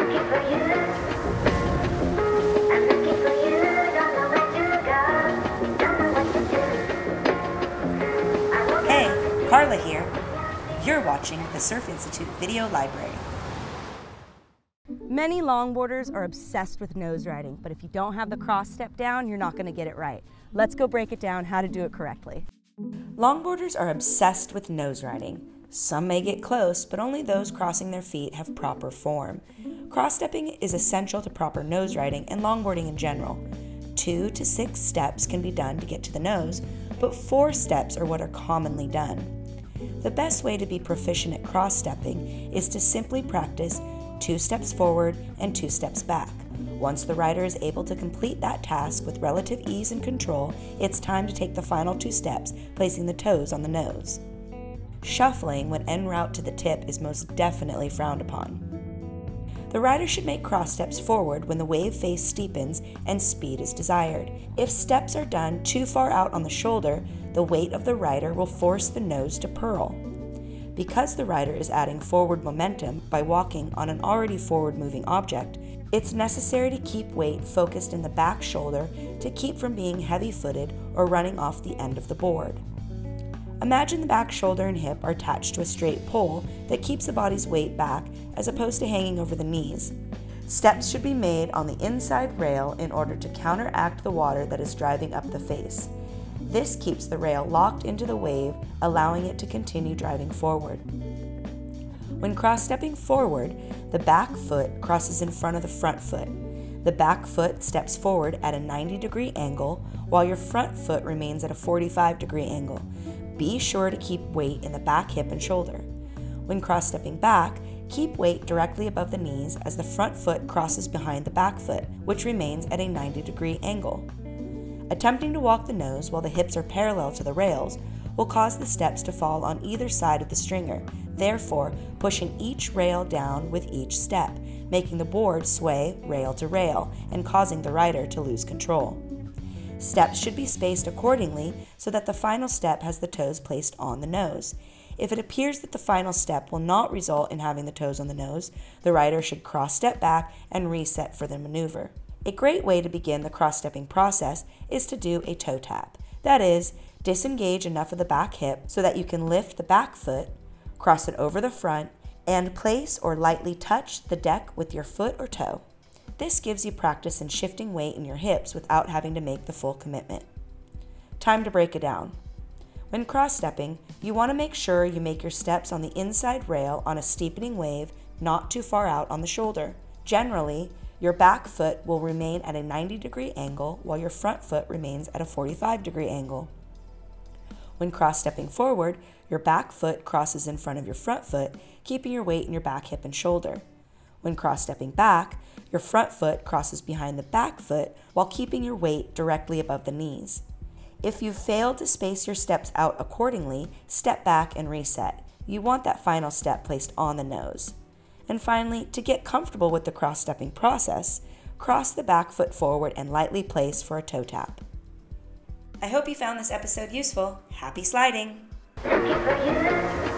looking for you. I'm looking for you. Don't know where to go. Don't know what to do. Hey, Carla here. You're watching the Surf Institute Video Library. Many longboarders are obsessed with nose riding, but if you don't have the cross step down, you're not going to get it right. Let's go break it down how to do it correctly. Longboarders are obsessed with nose riding. Some may get close, but only those crossing their feet have proper form. Cross-stepping is essential to proper nose riding and longboarding in general. 2 to 6 steps can be done to get to the nose, but 4 steps are what are commonly done. The best way to be proficient at cross-stepping is to simply practice 2 steps forward and 2 steps back. Once the rider is able to complete that task with relative ease and control, it's time to take the final 2 steps, placing the toes on the nose. Shuffling when en route to the tip is most definitely frowned upon. The rider should make cross steps forward when the wave face steepens and speed is desired. If steps are done too far out on the shoulder, the weight of the rider will force the nose to purl. Because the rider is adding forward momentum by walking on an already forward-moving object, it's necessary to keep weight focused in the back shoulder to keep from being heavy-footed or running off the end of the board. Imagine the back shoulder and hip are attached to a straight pole that keeps the body's weight back as opposed to hanging over the knees. Steps should be made on the inside rail in order to counteract the water that is driving up the face. This keeps the rail locked into the wave, allowing it to continue driving forward. When cross-stepping forward, the back foot crosses in front of the front foot. The back foot steps forward at a 90-degree angle, while your front foot remains at a 45-degree angle. Be sure to keep weight in the back hip and shoulder. When cross-stepping back, keep weight directly above the knees as the front foot crosses behind the back foot, which remains at a 90-degree angle. Attempting to walk the nose while the hips are parallel to the rails will cause the steps to fall on either side of the stringer, therefore pushing each rail down with each step, making the board sway rail to rail and causing the rider to lose control. Steps should be spaced accordingly so that the final step has the toes placed on the nose. If it appears that the final step will not result in having the toes on the nose, the rider should cross-step back and reset for the maneuver. A great way to begin the cross-stepping process is to do a toe tap. That is, disengage enough of the back hip so that you can lift the back foot, cross it over the front, and place or lightly touch the deck with your foot or toe. This gives you practice in shifting weight in your hips without having to make the full commitment. Time to break it down. When cross-stepping, you want to make sure you make your steps on the inside rail on a steepening wave, not too far out on the shoulder. Generally, your back foot will remain at a 90-degree angle while your front foot remains at a 45-degree angle. When cross-stepping forward, your back foot crosses in front of your front foot, keeping your weight in your back hip and shoulder. When cross-stepping back, your front foot crosses behind the back foot while keeping your weight directly above the knees. If you've failed to space your steps out accordingly, step back and reset. You want that final step placed on the nose. And finally, to get comfortable with the cross-stepping process, cross the back foot forward and lightly place for a toe tap. I hope you found this episode useful. Happy sliding! Looking for you.